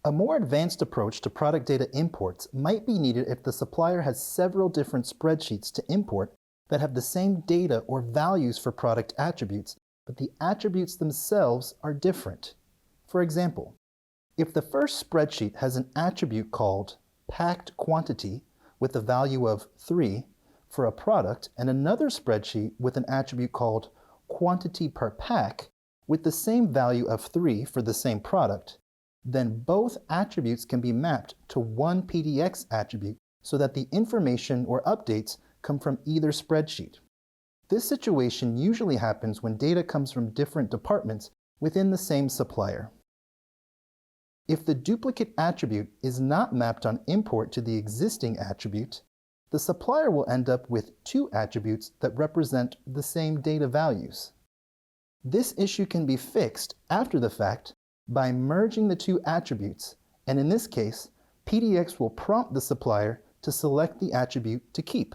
A more advanced approach to product data imports might be needed if the supplier has several different spreadsheets to import that have the same data or values for product attributes, but the attributes themselves are different. For example, if the first spreadsheet has an attribute called packed quantity with a value of 3 for a product and another spreadsheet with an attribute called quantity per pack with the same value of 3 for the same product, then both attributes can be mapped to one PDX attribute so that the information or updates come from either spreadsheet. This situation usually happens when data comes from different departments within the same supplier. If the duplicate attribute is not mapped on import to the existing attribute, the supplier will end up with two attributes that represent the same data values. This issue can be fixed after the fact by merging the two attributes, and in this case, PDX will prompt the supplier to select the attribute to keep.